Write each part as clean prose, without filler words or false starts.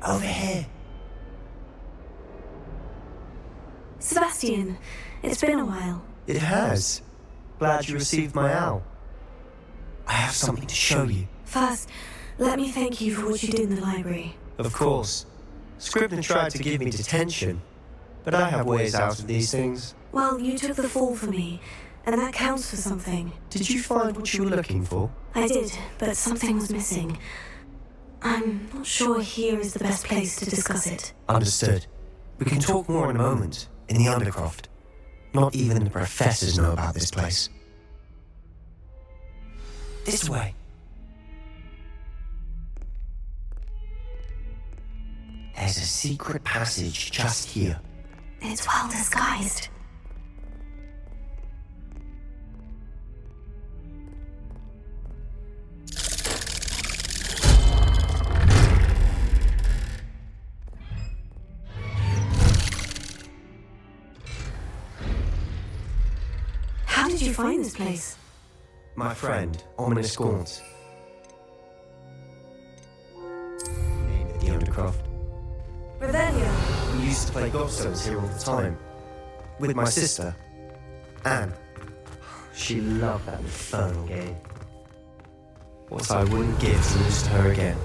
Over here. Sebastian, it's been a while. It has. Glad you received my owl. I have something to show you. First, let me thank you for what you did in the library. Of course. Scribner tried to give me detention, but I have ways out of these things. Well, you took the fall for me, and that counts for something. Did you find what you were looking for? I did, but something was missing. I'm not sure here is the best place to discuss it. Understood. We can talk more in a moment, in the Undercroft. Not even the professors know about this place. This way. There's a secret passage just here. It's well disguised. How did you find this place? My friend, Ominous Gaunt. The Undercroft. Revelio. We used to play gobstones here all the time. With my sister, Anne. She loved that infernal game. What I wouldn't give to lose to her again.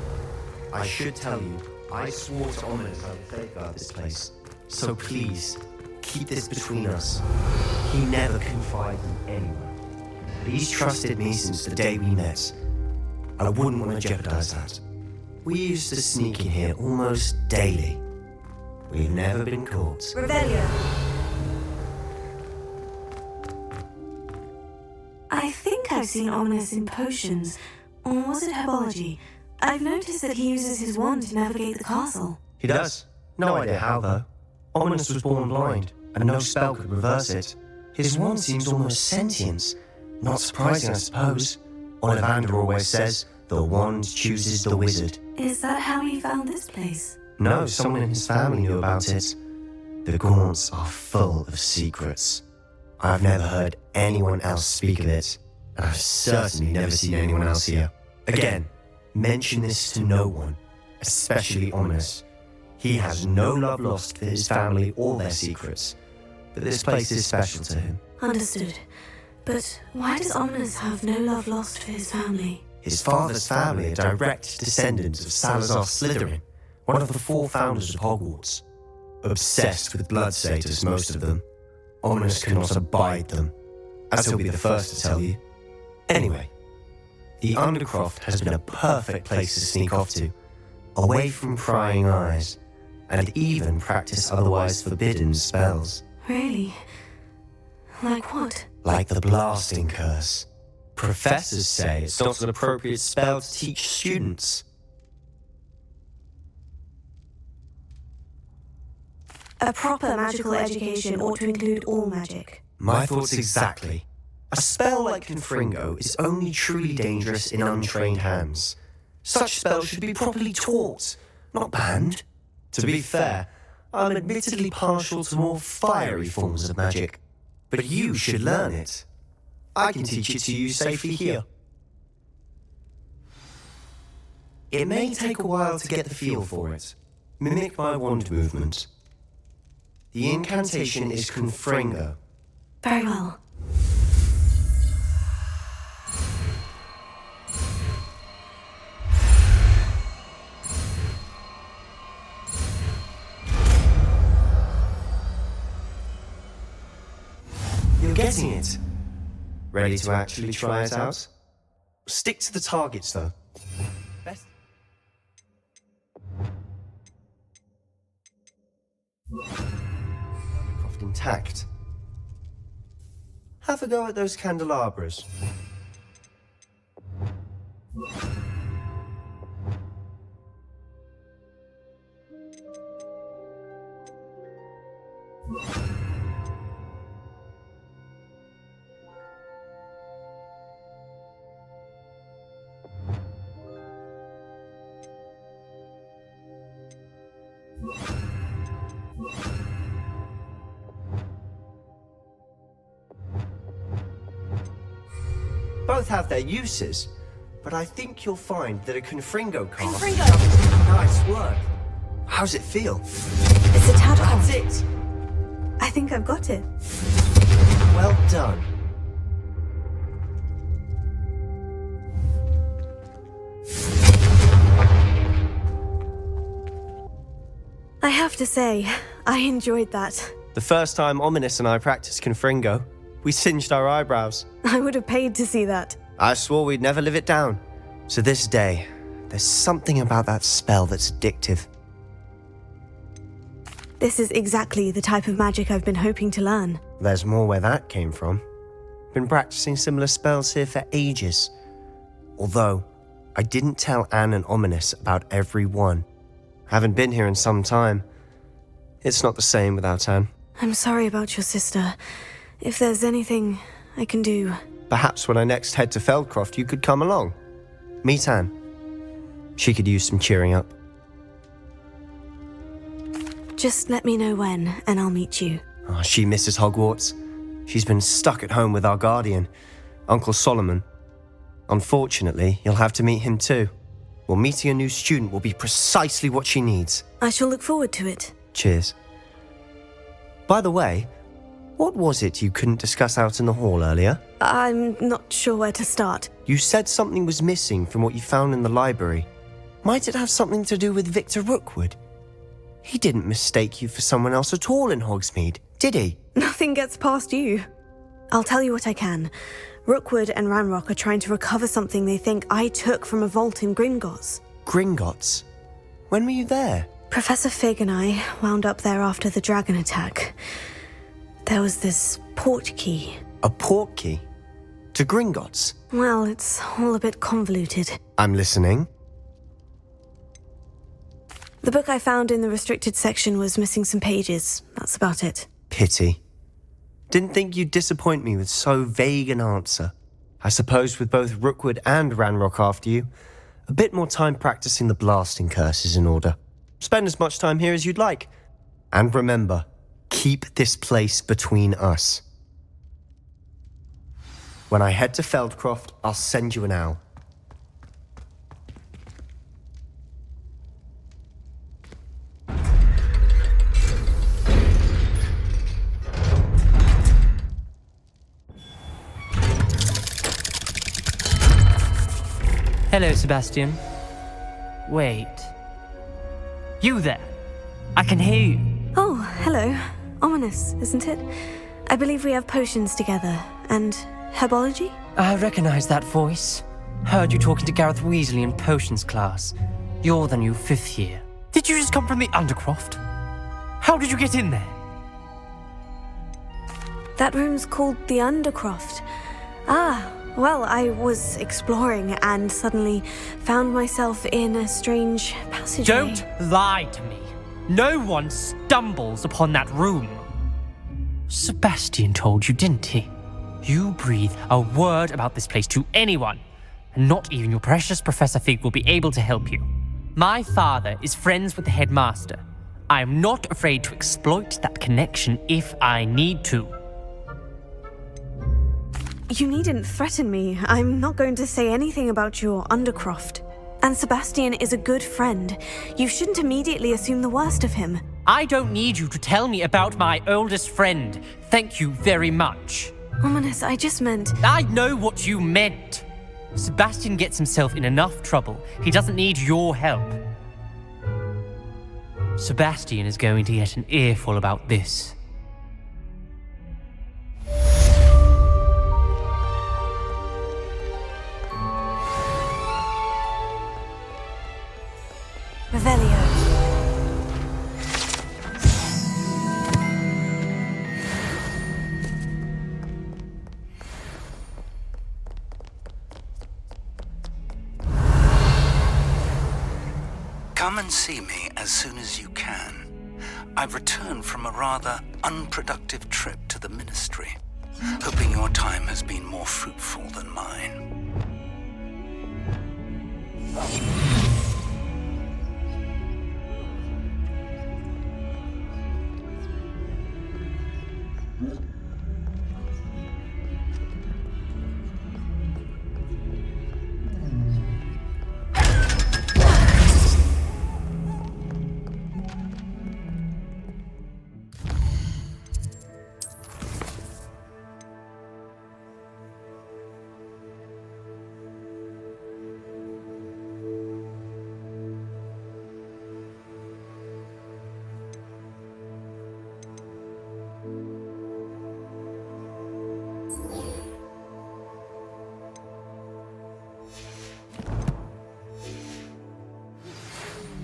I should tell you, I swore to Ominous I would safeguard this place. So please, keep this between us. He never confided in anyone. But he's trusted me since the day we met. I wouldn't want to jeopardize that. We used to sneak in here almost daily. We've never been caught. Revelio. I think I've seen Ominous in potions. Or was it herbology? I've noticed that he uses his wand to navigate the castle. He does. No idea how, though. Ominous was born blind, and no spell could reverse it. His wand seems almost sentient. Not surprising, I suppose. Ollivander always says, the wand chooses the wizard. Is that how he found this place? No, someone in his family knew about it. The Gaunts are full of secrets. I've never heard anyone else speak of it, and I've certainly never seen anyone else here. Again, mention this to no one, especially Ominous. He has no love lost for his family or their secrets, but this place is special to him. Understood. But why does Ominous have no love lost for his family? His father's family are direct descendants of Salazar Slytherin, one of the 4 founders of Hogwarts. Obsessed with blood satyrs, most of them. Ominous cannot abide them, as he'll be the first to tell you. Anyway, the Undercroft has been a perfect place to sneak off to, away from prying eyes, and even practice otherwise forbidden spells. Really? Like what? Like the blasting curse. Professors say it's not an appropriate spell to teach students. A proper magical education ought to include all magic. My thoughts exactly. A spell like Confringo is only truly dangerous in untrained hands. Such spells should be properly taught, not banned. To be fair, I'm admittedly partial to more fiery forms of magic, but you should learn it. I can teach it to you safely here. It may take a while to get the feel for it. Mimic my wand movement. The incantation is Confringo. Very well. You're getting it. Ready to actually try it out? Stick to the targets, though. Best. Undercroft intact. Have a go at those candelabras. Both have their uses, but I think you'll find that a Confringo cast... Confringo! Nice work. How's it feel? It's a tad hot. That's it. I think I've got it. Well done. I have to say, I enjoyed that. The first time Ominous and I practiced Confringo, we singed our eyebrows. I would have paid to see that. I swore we'd never live it down. To this day, there's something about that spell that's addictive. This is exactly the type of magic I've been hoping to learn. There's more where that came from. Been practicing similar spells here for ages. Although, I didn't tell Anne and Ominous about every one. Haven't been here in some time. It's not the same without Anne. I'm sorry about your sister. If there's anything I can do... Perhaps when I next head to Feldcroft, you could come along. Meet Anne. She could use some cheering up. Just let me know when, and I'll meet you. Oh, she misses Hogwarts. She's been stuck at home with our guardian, Uncle Solomon. Unfortunately, you'll have to meet him too. Well, meeting a new student will be precisely what she needs. I shall look forward to it. Cheers. By the way, what was it you couldn't discuss out in the hall earlier? I'm not sure where to start. You said something was missing from what you found in the library. Might it have something to do with Victor Rookwood? He didn't mistake you for someone else at all in Hogsmeade, did he? Nothing gets past you. I'll tell you what I can. Rookwood and Ranrock are trying to recover something they think I took from a vault in Gringotts. Gringotts? When were you there? Professor Fig and I wound up there after the dragon attack. There was this port key. A port key? To Gringotts? Well, it's all a bit convoluted. I'm listening. The book I found in the restricted section was missing some pages. That's about it. Pity. Didn't think you'd disappoint me with so vague an answer. I suppose with both Rookwood and Ranrock after you, a bit more time practicing the blasting curse is in order. Spend as much time here as you'd like. And remember, keep this place between us. When I head to Feldcroft, I'll send you an owl. Hello, Sebastian. Wait. You there? I can hear you. Oh, hello. Ominous, isn't it? I believe we have potions together. And herbology? I recognize that voice. Heard you talking to Gareth Weasley in potions class. You're the new 5th year. Did you just come from the Undercroft? How did you get in there? That room's called the Undercroft. Well, I was exploring and suddenly found myself in a strange passageway. Don't lie to me. No one stumbles upon that room. Sebastian told you, didn't he? You breathe a word about this place to anyone, and not even your precious Professor Fig will be able to help you. My father is friends with the headmaster. I am not afraid to exploit that connection if I need to. You needn't threaten me. I'm not going to say anything about your Undercroft. And Sebastian is a good friend. You shouldn't immediately assume the worst of him. I don't need you to tell me about my oldest friend. Thank you very much. Ominous, I just meant... I know what you meant. Sebastian gets himself in enough trouble. He doesn't need your help. Sebastian is going to get an earful about this. Revelio. Come and see me as soon as you can. I've returned from a rather unproductive trip to the Ministry, hoping your time has been more fruitful than mine.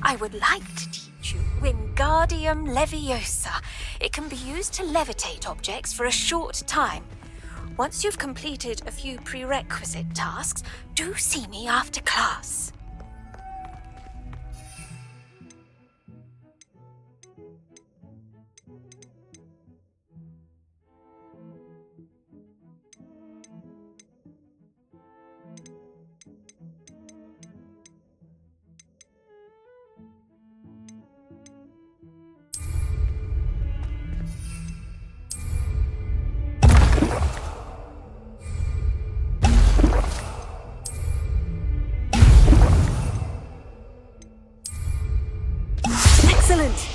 I would like to teach you Wingardium Leviosa. It can be used to levitate objects for a short time. Once you've completed a few prerequisite tasks, do see me after class. Excellent!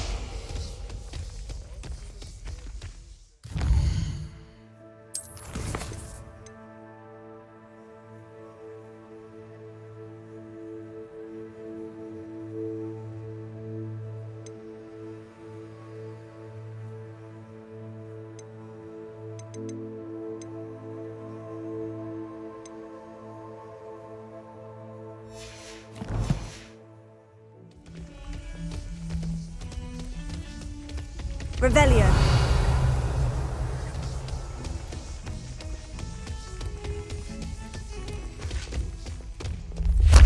Revelio.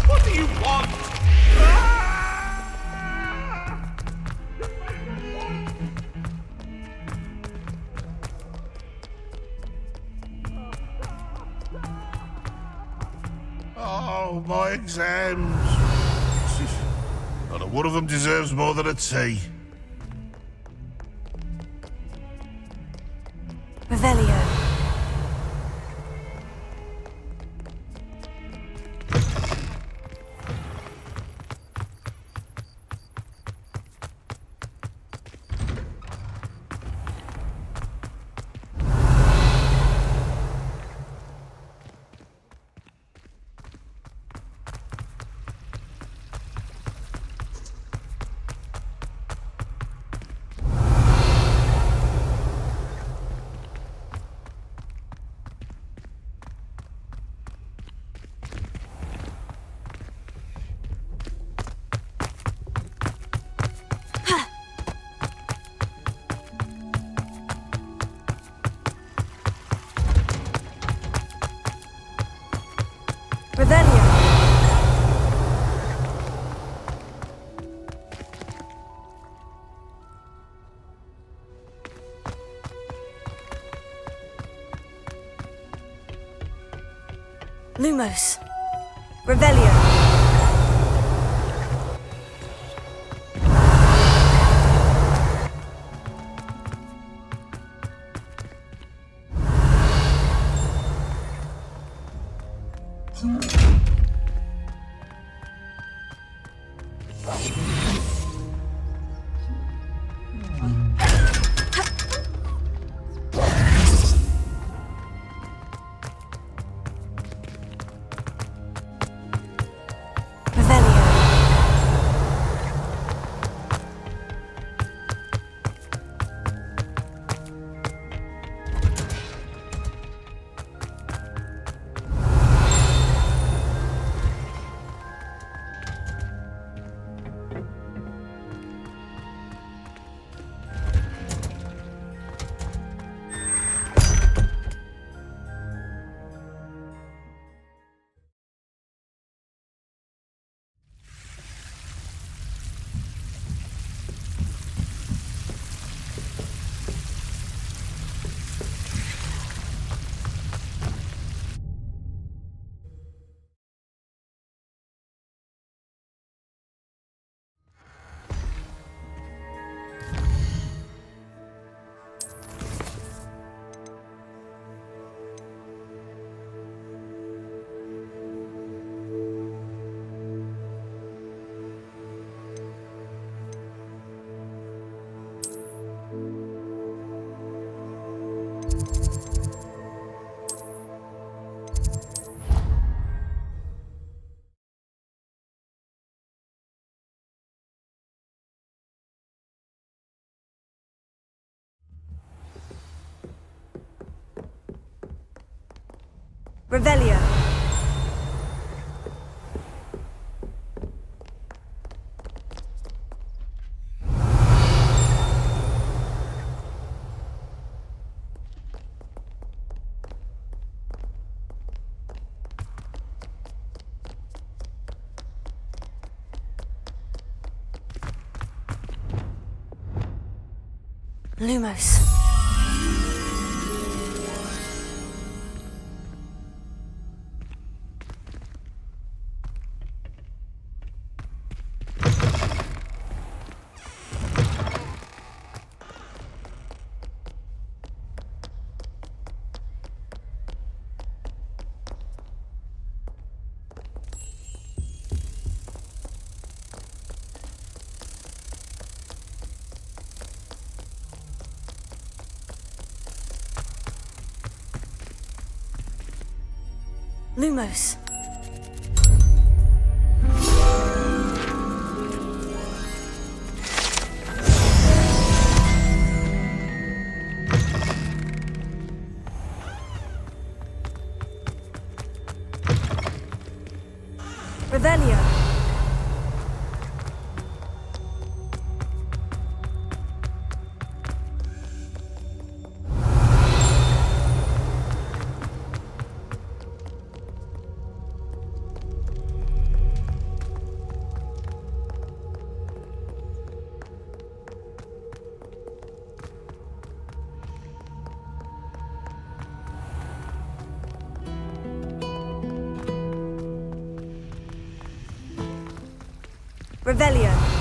What do you want? Oh, my exams. Not a one of them deserves more than a tea. Revelio. Revelio. Lumos. Revelio. Revelio. Lumos. Lumos. Revelio. Revelio.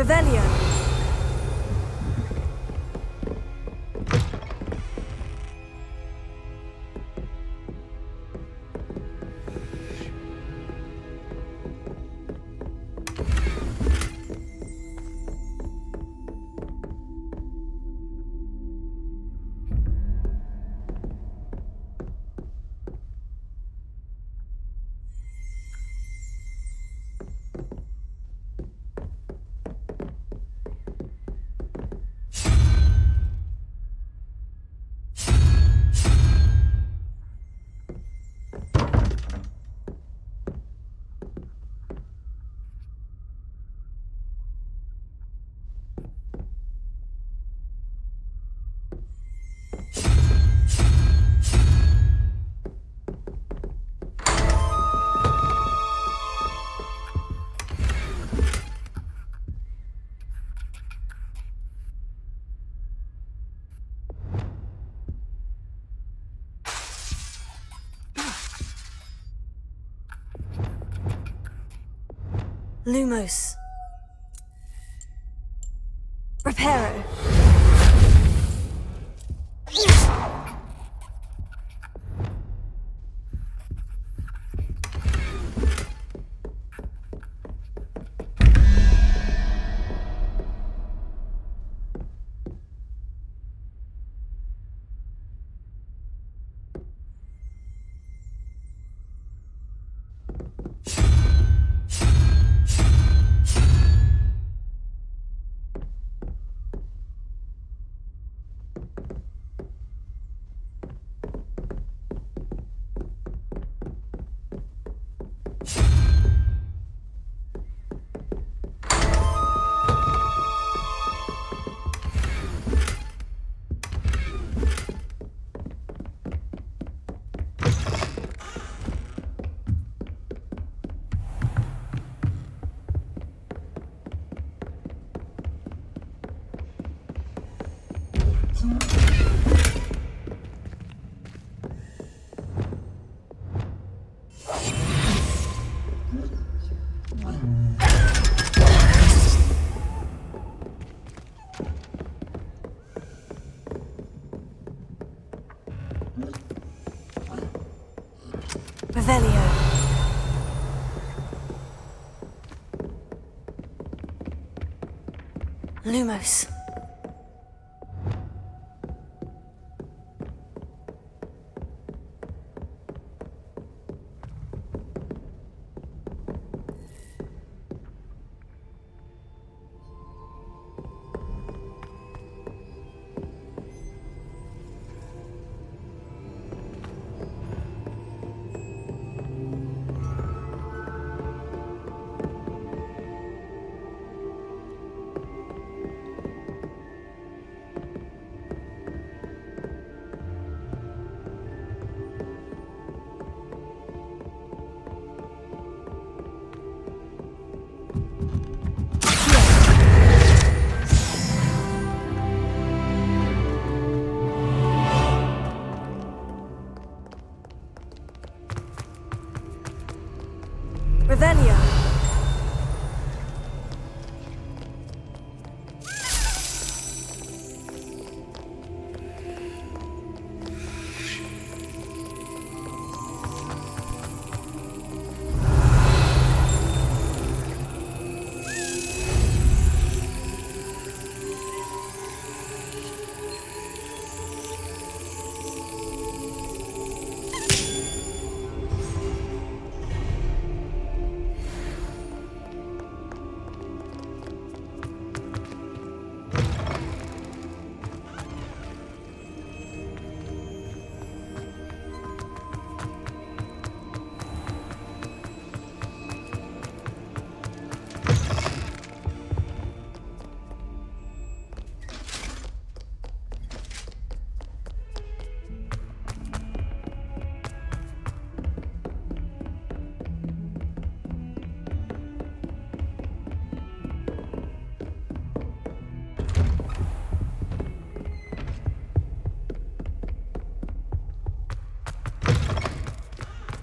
Revelio. Lumos. Reparo. Revelio. Lumos. Revelio.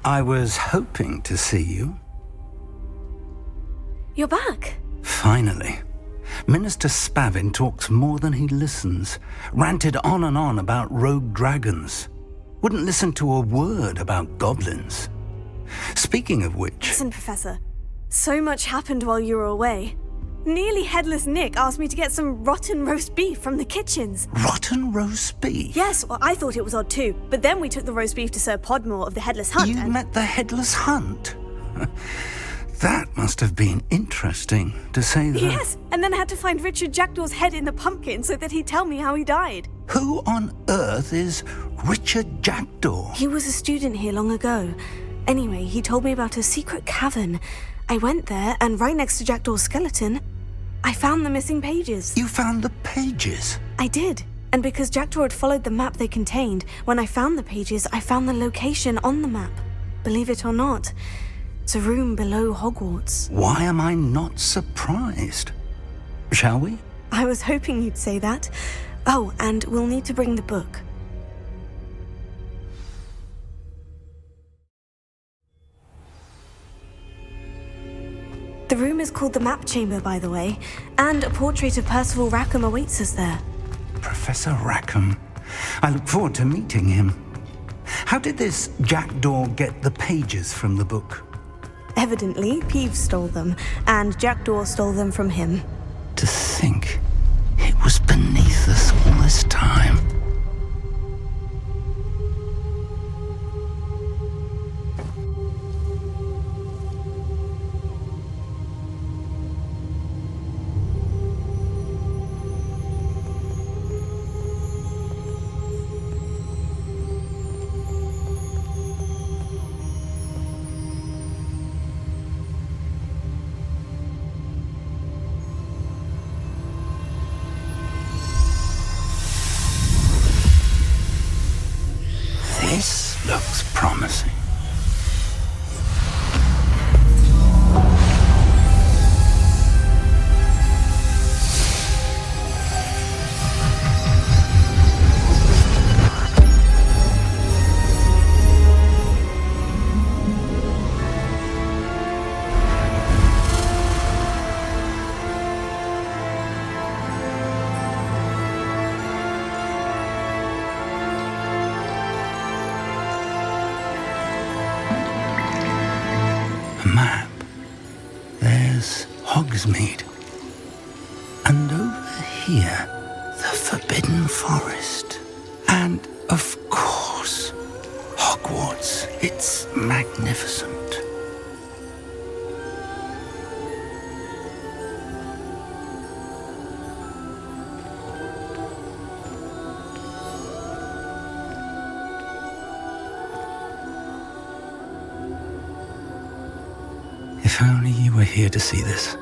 I was hoping to see you. You're back. Finally. Minister Spavin talks more than he listens. Ranted on and on about rogue dragons. Wouldn't listen to a word about goblins. Speaking of which... Listen, Professor. So much happened while you were away. Nearly Headless Nick asked me to get some rotten roast beef from the kitchens. Rotten roast beef? Yes, well, I thought it was odd too. But then we took the roast beef to Sir Podmore of the Headless Hunt. You met the Headless Hunt? That must have been interesting, to say the... Yes, and then I had to find Richard Jackdaw's head in the pumpkin so that he'd tell me how he died. Who on earth is Richard Jackdaw? He was a student here long ago. Anyway, he told me about a secret cavern. I went there, and right next to Jackdaw's skeleton, I found the missing pages. You found the pages? I did. And because Jackdaw had followed the map they contained, when I found the pages, I found the location on the map. Believe it or not, it's a room below Hogwarts. Why am I not surprised? Shall we? I was hoping you'd say that. Oh, and we'll need to bring the book. The room is called the Map Chamber, by the way, and a portrait of Percival Rackham awaits us there. Professor Rackham. I look forward to meeting him. How did this Jackdaw get the pages from the book? Evidently, Peeves stole them, and Jackdaw stole them from him. To think it was beneath us all this time. This looks promising. Map. There's Hogsmeade. And over here, the Forbidden Forest. And, of course, Hogwarts. It's magnificent. If only you were here to see this.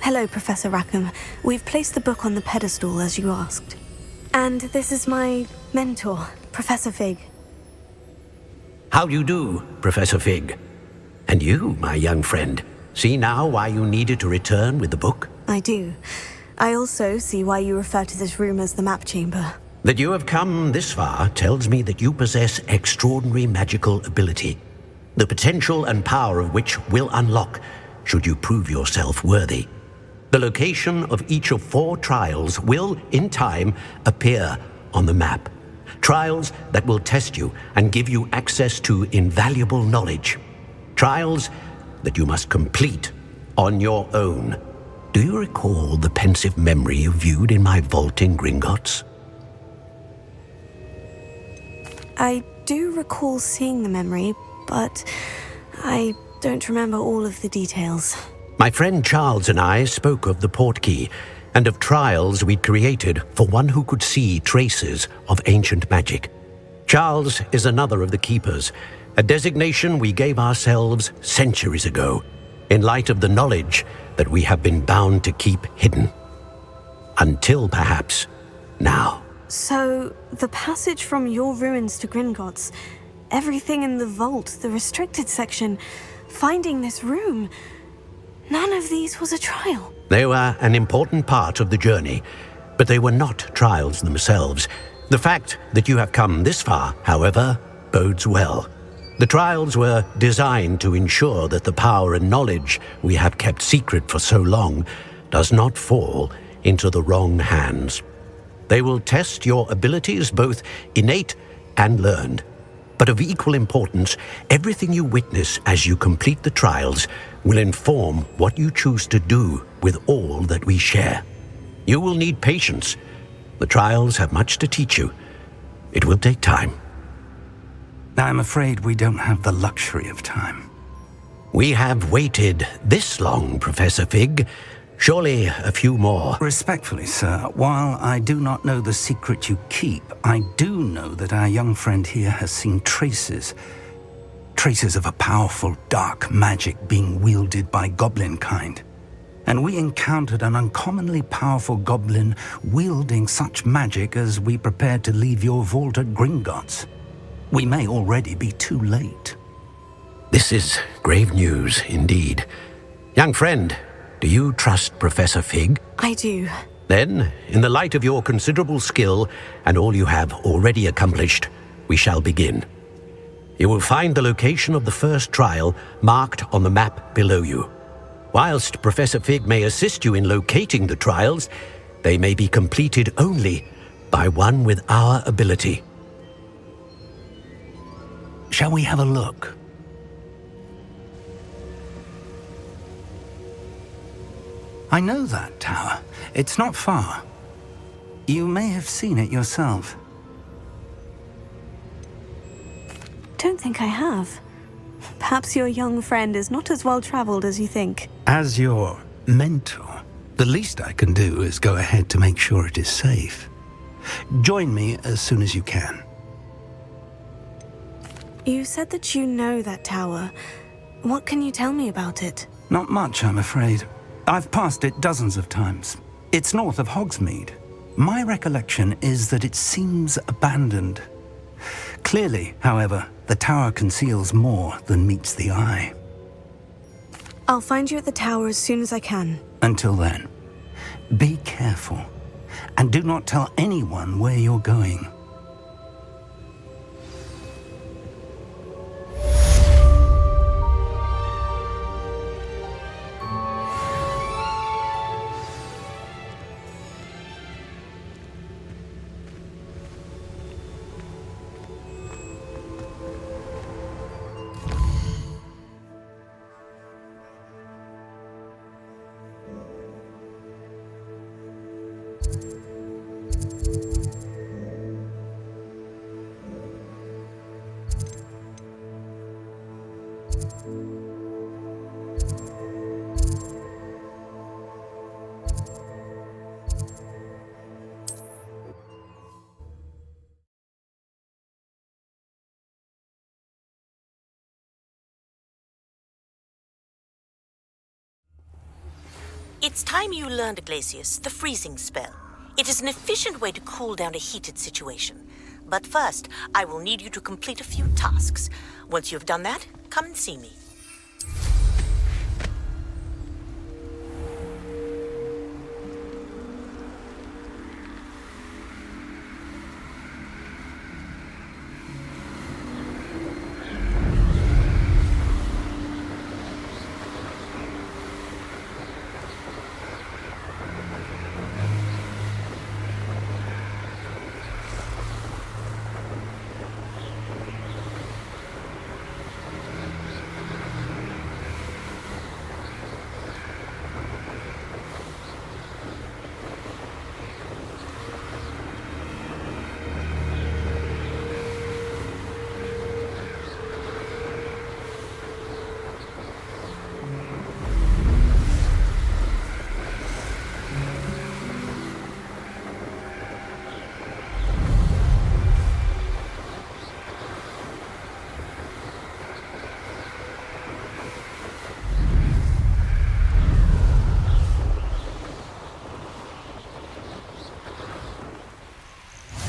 Hello, Professor Rackham. We've placed the book on the pedestal as you asked. And this is my mentor, Professor Fig. How do you do, Professor Fig? And you, my young friend, see now why you needed to return with the book? I do. I also see why you refer to this room as the map chamber. That you have come this far tells me that you possess extraordinary magical ability, the potential and power of which will unlock should you prove yourself worthy. The location of each of 4 trials will, in time, appear on the map. Trials that will test you and give you access to invaluable knowledge. Trials that you must complete on your own. Do you recall the pensive memory you viewed in my vault in Gringotts? I do recall seeing the memory, but I don't remember all of the details. My friend Charles and I spoke of the portkey and of trials we'd created for one who could see traces of ancient magic. Charles is another of the keepers, a designation we gave ourselves centuries ago, in light of the knowledge that we have been bound to keep hidden. Until perhaps now. So, the passage from your ruins to Gringotts, everything in the vault, the restricted section, finding this room, none of these was a trial. They were an important part of the journey, but they were not trials themselves. The fact that you have come this far, however, bodes well. The trials were designed to ensure that the power and knowledge we have kept secret for so long does not fall into the wrong hands. They will test your abilities, both innate and learned. But of equal importance, everything you witness as you complete the trials will inform what you choose to do with all that we share. You will need patience. The trials have much to teach you. It will take time. I'm afraid we don't have the luxury of time. We have waited this long, Professor Fig. Surely a few more. Respectfully, sir, while I do not know the secret you keep, I do know that our young friend here has seen traces of a powerful dark magic being wielded by goblin kind. And we encountered an uncommonly powerful goblin wielding such magic as we prepared to leave your vault at Gringotts. We may already be too late. This is grave news indeed. Young friend, do you trust Professor Fig? I do. Then, in the light of your considerable skill and all you have already accomplished, we shall begin. You will find the location of the first trial marked on the map below you. Whilst Professor Fig may assist you in locating the trials, they may be completed only by one with our ability. Shall we have a look? I know that tower. It's not far. You may have seen it yourself. Don't think I have. Perhaps your young friend is not as well traveled as you think. As your mentor, the least I can do is go ahead to make sure it is safe. Join me as soon as you can. You said that you know that tower. What can you tell me about it? Not much, I'm afraid. I've passed it dozens of times. It's north of Hogsmeade. My recollection is that it seems abandoned. Clearly, however, the tower conceals more than meets the eye. I'll find you at the tower as soon as I can. Until then, be careful, and do not tell anyone where you're going. It's time you learned, Glacius, the freezing spell. It is an efficient way to cool down a heated situation. But first, I will need you to complete a few tasks. Once you've done that, come and see me.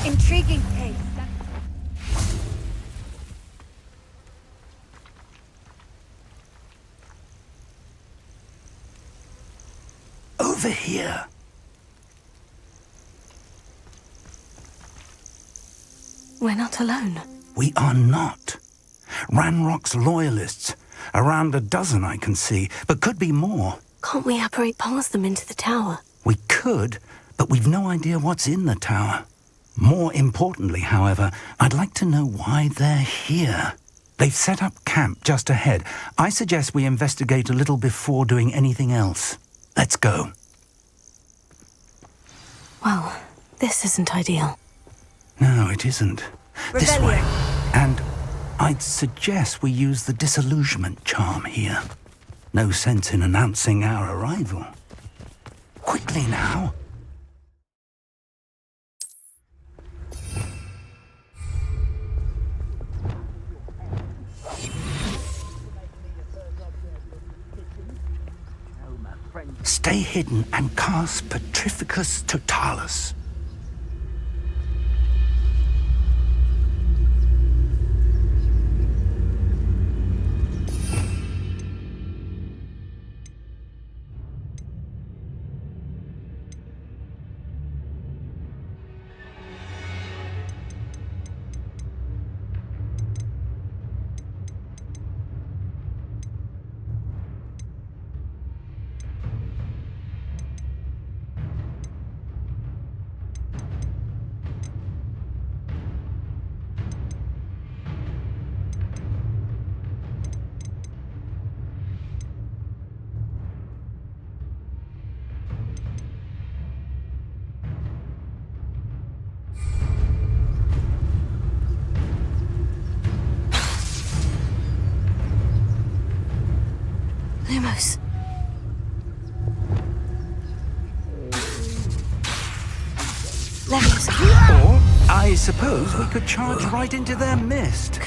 Intriguing case. Over here. We're not alone. We are not. Ranrock's loyalists. Around a dozen I can see, but could be more. Can't we apparate past them into the tower? We could, but we've no idea what's in the tower. More importantly, however, I'd like to know why they're here. They've set up camp just ahead. I suggest we investigate a little before doing anything else. Let's go. Well, this isn't ideal. No, it isn't. This way. And I'd suggest we use the disillusionment charm here. No sense in announcing our arrival. Quickly now. Stay hidden and cast Petrificus Totalis. Lumos. Leviosa. Or, I suppose we could charge right into their mist.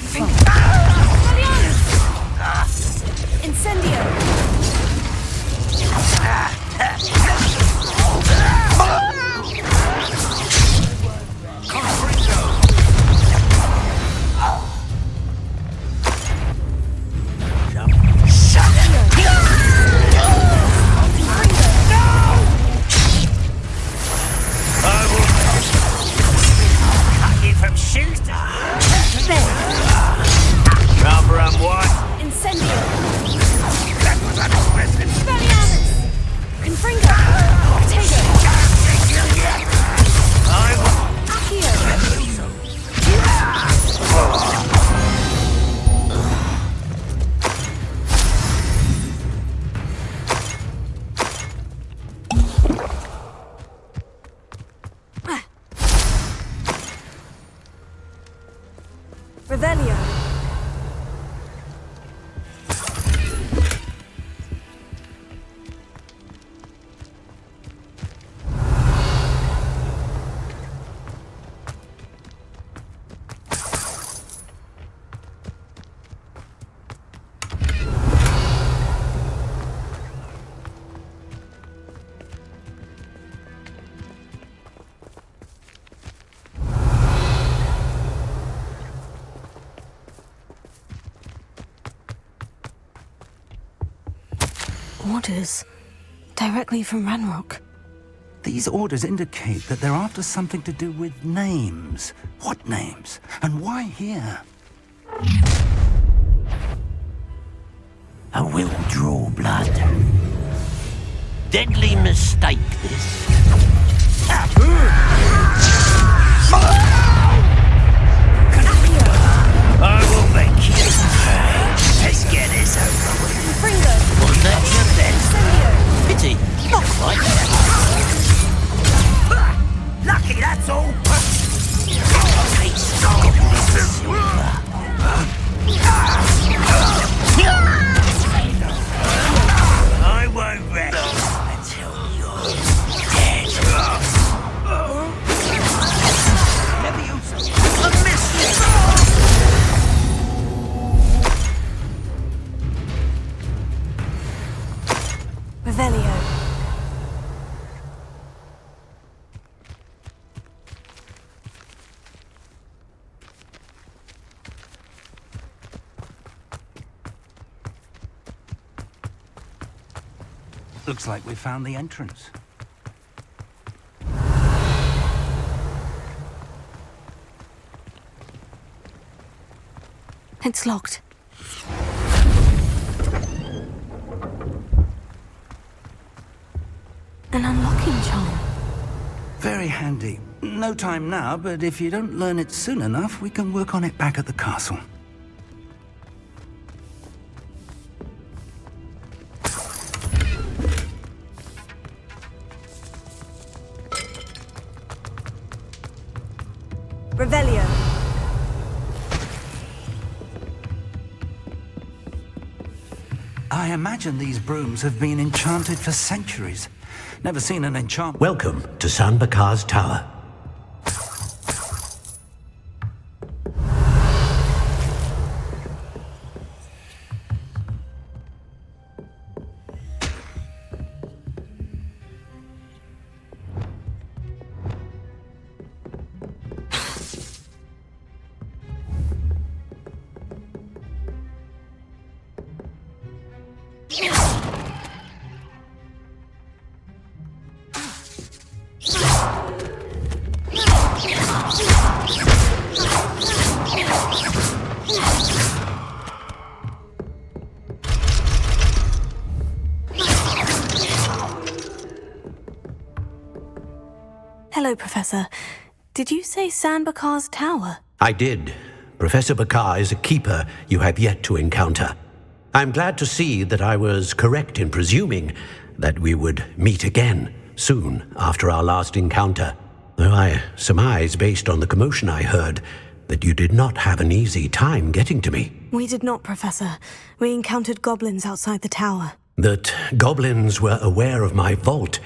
Revelio. Orders. Directly from Ranrock. These orders indicate that they're after something to do with names. What names? And why here? I will draw blood. Deadly mistake, this. I will make you pay. Let's get this over with. Was that your best? Pity, not quite. Lucky, that's all. Taste of silver. I won't rest until you're dead. I miss you. Revelio. Looks like we found the entrance. It's locked. An unlocking charm. Very handy. No time now, but if you don't learn it soon enough, we can work on it back at the castle. Revelio. I imagine these brooms have been enchanted for centuries. Never seen an enchantment. Welcome to San Bakar's Tower. Hello, Professor. Did you say San Bakar's Tower? I did. Professor Bakar is a keeper you have yet to encounter. I'm glad to see that I was correct in presuming that we would meet again soon after our last encounter. Though I surmise, based on the commotion I heard, that you did not have an easy time getting to me. We did not, Professor. We encountered goblins outside the tower. That goblins were aware of my vault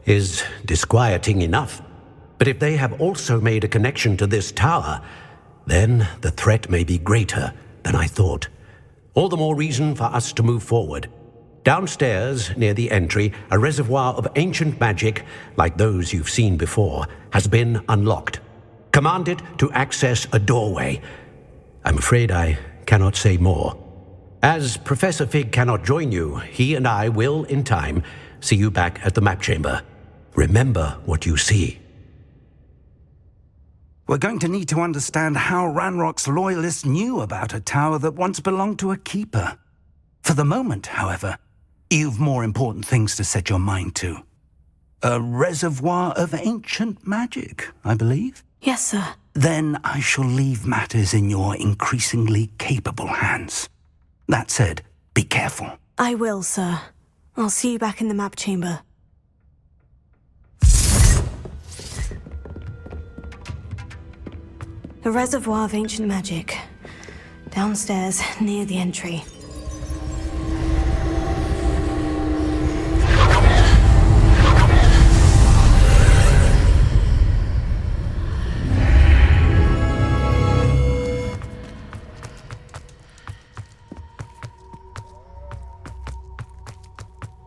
is disquieting enough. But if they have also made a connection to this tower, then the threat may be greater than I thought. All the more reason for us to move forward. Downstairs, near the entry, a reservoir of ancient magic, like those you've seen before, has been unlocked. Command it to access a doorway. I'm afraid I cannot say more. As Professor Fig cannot join you, he and I will, in time, see you back at the map chamber. Remember what you see. We're going to need to understand how Ranrock's loyalists knew about a tower that once belonged to a keeper. For the moment, however, you've more important things to set your mind to. A reservoir of ancient magic, I believe? Yes, sir. Then I shall leave matters in your increasingly capable hands. That said, be careful. I will, sir. I'll see you back in the map chamber. A reservoir of ancient magic. Downstairs, near the entry.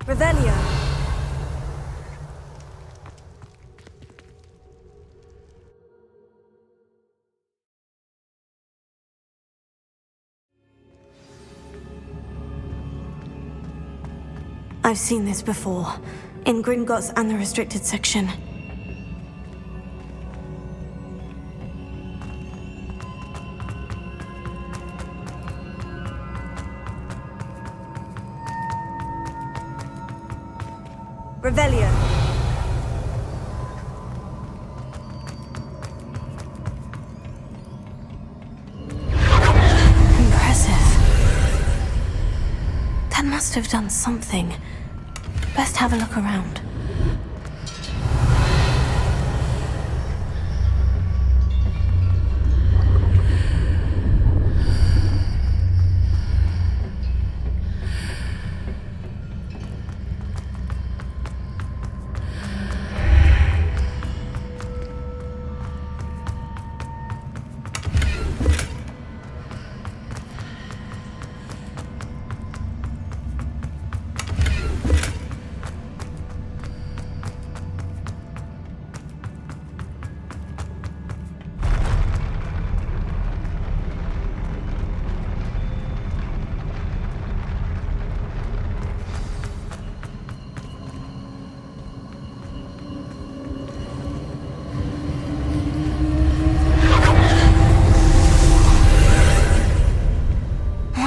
Revelio. I've seen this before, in Gringotts and the restricted section. Revelio. Impressive. That must have done something. Best have a look around.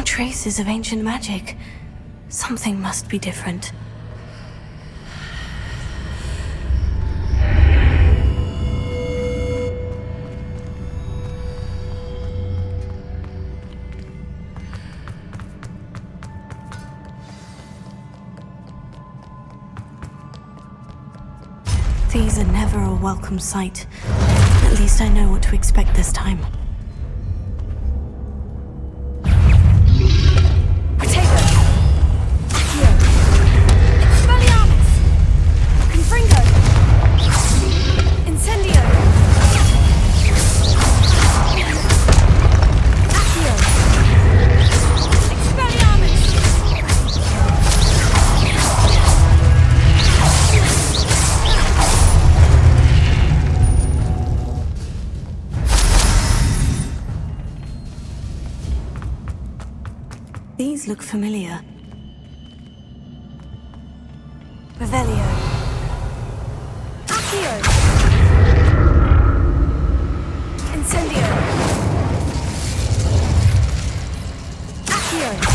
Traces of ancient magic. Something must be different. These are never a welcome sight. At least I know what to expect this time. These look familiar. Revelio. Accio. Incendio. Accio.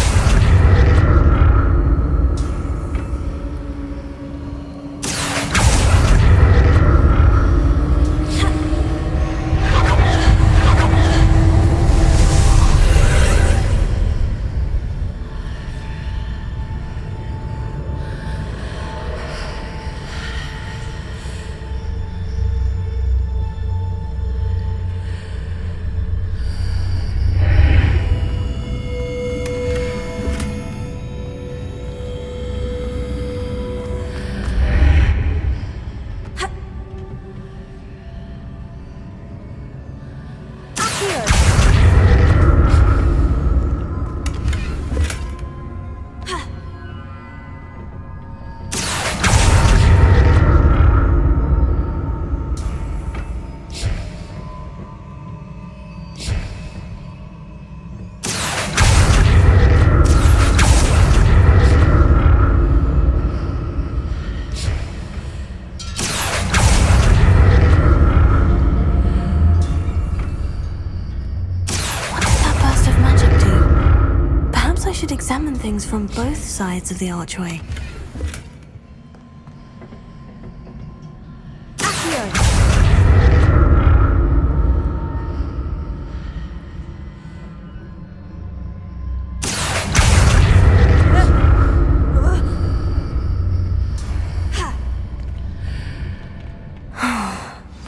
from both sides of the archway.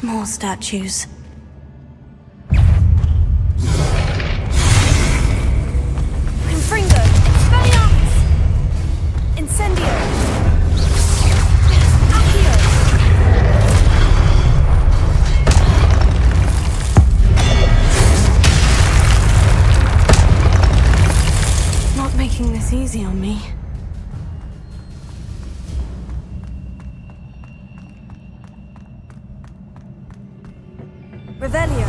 More statues. Confringo! Expelliarmus! Incendio! Accio! Not making this easy on me. Revelio.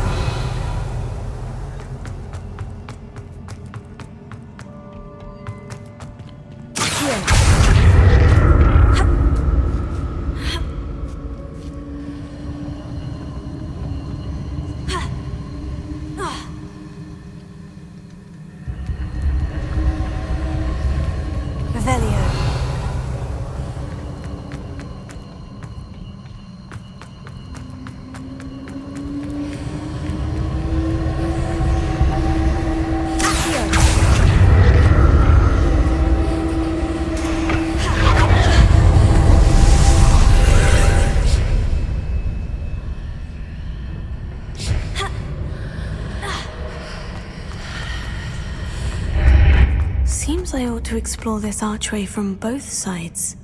Here. Revelio. Seems I ought to explore this archway from both sides.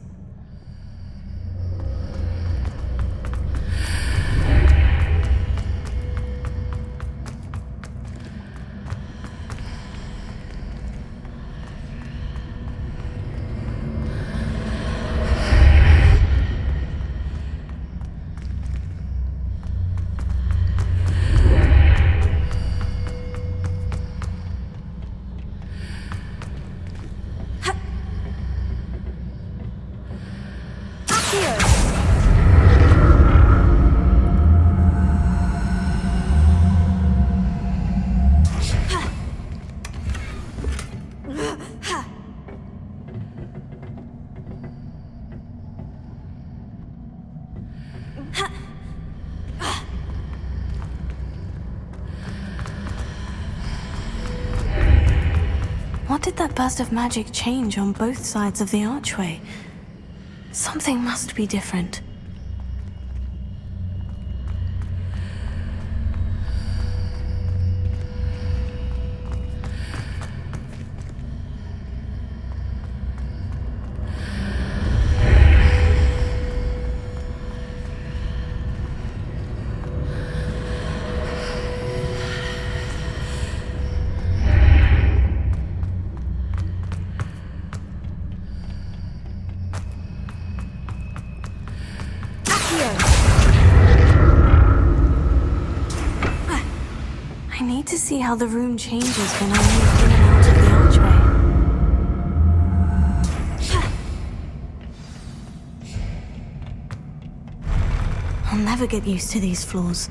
What did that burst of magic change on both sides of the archway? Something must be different. I need to see how the room changes when I move in and out of the archway. I'll never get used to these floors.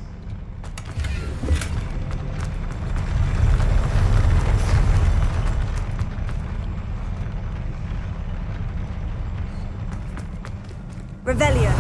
Revelio.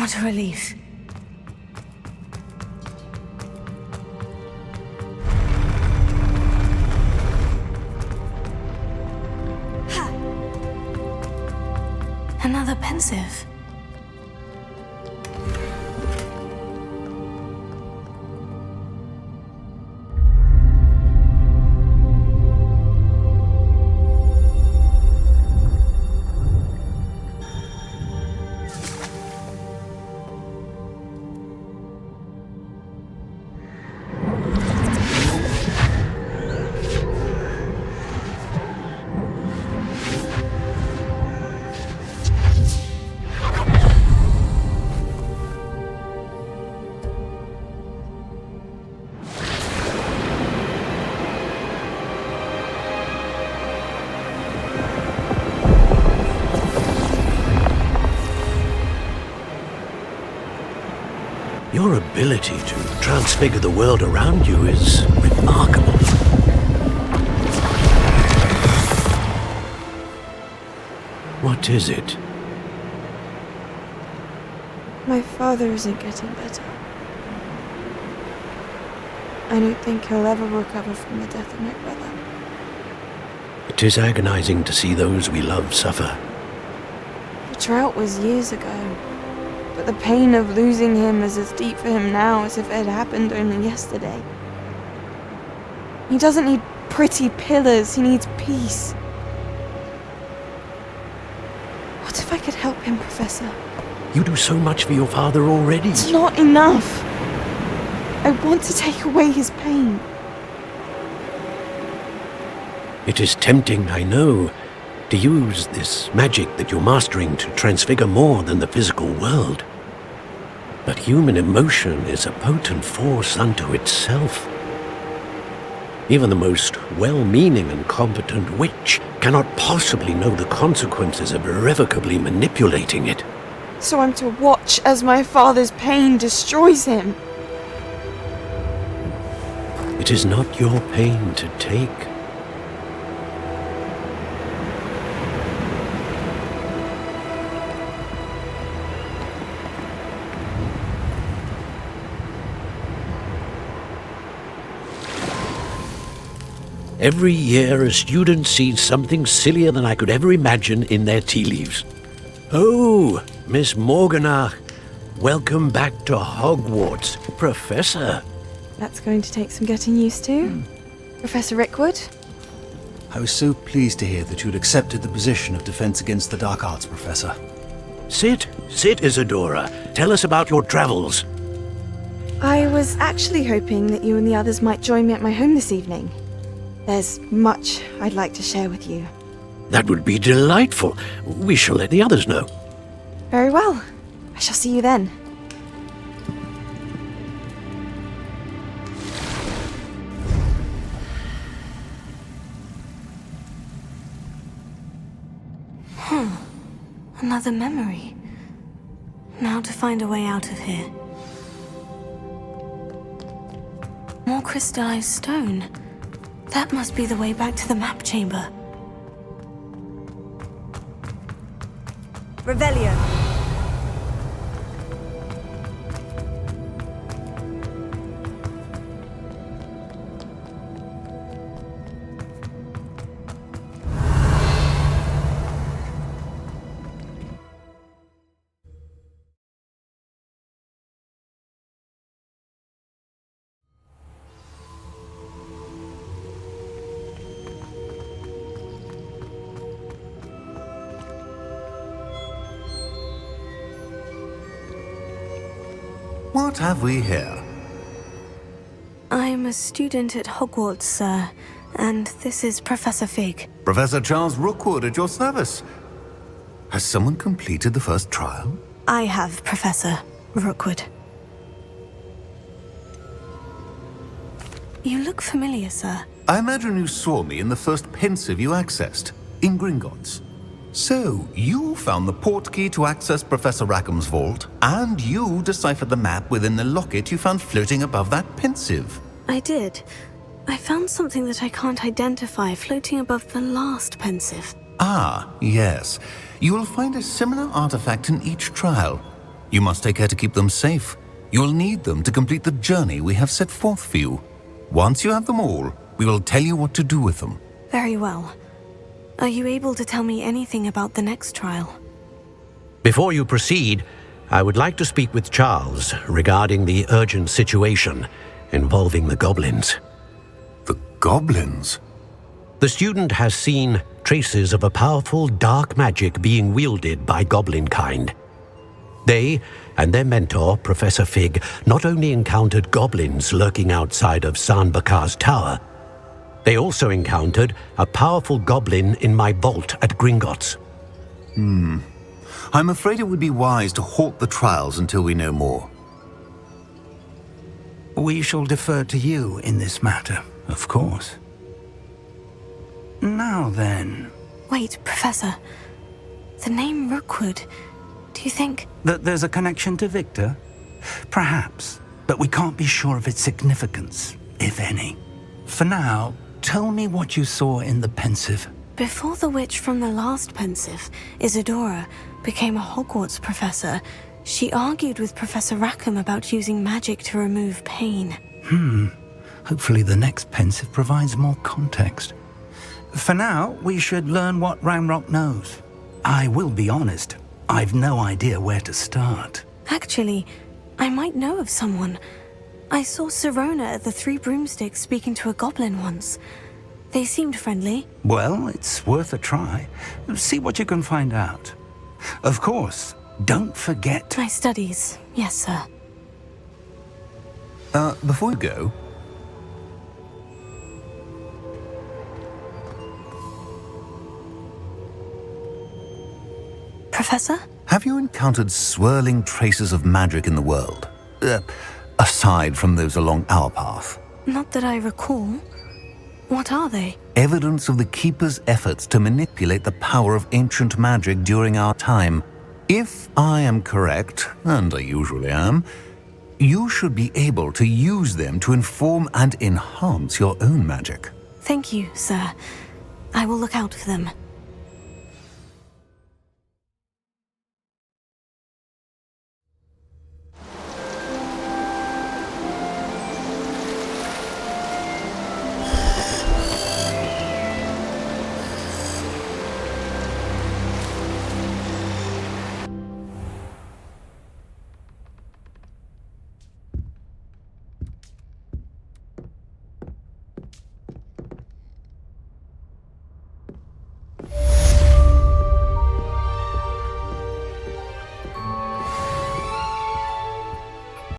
What a relief. Another pensive. Your ability to transfigure the world around you is remarkable. What is it? My father isn't getting better. I don't think he'll ever recover from the death of my brother. It is agonizing to see those we love suffer. The drought was years ago, but the pain of losing him is as deep for him now as if it had happened only yesterday. He doesn't need pretty pillars, he needs peace. What if I could help him, Professor? You do so much for your father already. It's not enough. I want to take away his pain. It is tempting, I know, to use this magic that you're mastering to transfigure more than the physical world. But human emotion is a potent force unto itself. Even the most well-meaning and competent witch cannot possibly know the consequences of irrevocably manipulating it. So I'm to watch as my father's pain destroys him. It is not your pain to take. Every year, a student sees something sillier than I could ever imagine in their tea leaves. Oh, Miss Morganach, welcome back to Hogwarts, Professor. That's going to take some getting used to. Professor Rickwood? I was so pleased to hear that you'd accepted the position of Defense Against the Dark Arts, Professor. Sit, Isadora. Tell us about your travels. I was actually hoping that you and the others might join me at my home this evening. There's much I'd like to share with you. That would be delightful. We shall let the others know. Very well. I shall see you then. Another memory. Now to find a way out of here. More crystallized stone. That must be the way back to the map chamber. Revelio. What have we here? I'm a student at Hogwarts, sir, and this is Professor Fig. Professor Charles Rookwood at your service. Has someone completed the first trial? I have, Professor Rookwood. You look familiar, sir. I imagine you saw me in the first pensive you accessed, in Gringotts. So, you found the portkey to access Professor Rackham's vault, and you deciphered the map within the locket you found floating above that pensive. I did. I found something that I can't identify floating above the last pensive. Ah, yes. You will find a similar artifact in each trial. You must take care to keep them safe. You'll need them to complete the journey we have set forth for you. Once you have them all, we will tell you what to do with them. Very well. Are you able to tell me anything about the next trial? Before you proceed, I would like to speak with Charles regarding the urgent situation involving the goblins. The goblins? The student has seen traces of a powerful dark magic being wielded by goblin kind. They and their mentor, Professor Fig, not only encountered goblins lurking outside of Sanbakar's tower, they also encountered a powerful goblin in my vault at Gringotts. I'm afraid it would be wise to halt the trials until we know more. We shall defer to you in this matter, of course. Now then... Wait, Professor. The name Rookwood. Do you think... that there's a connection to Victor? Perhaps, but we can't be sure of its significance, if any. For now, tell me what you saw in the Pensive. Before the witch from the last Pensive, Isadora, became a Hogwarts professor, she argued with Professor Rackham about using magic to remove pain. Hopefully the next Pensive provides more context. For now, we should learn what Ranrock knows. I will be honest, I've no idea where to start. Actually, I might know of someone. I saw Sirona at the Three Broomsticks speaking to a goblin once. They seemed friendly. Well, it's worth a try. See what you can find out. Of course, don't forget... My studies, yes, sir. Before you go... Professor? Have you encountered swirling traces of magic in the world? Aside from those along our path? Not that I recall. What are they? Evidence of the Keeper's efforts to manipulate the power of ancient magic during our time. If I am correct, and I usually am, you should be able to use them to inform and enhance your own magic. Thank you, sir. I will look out for them.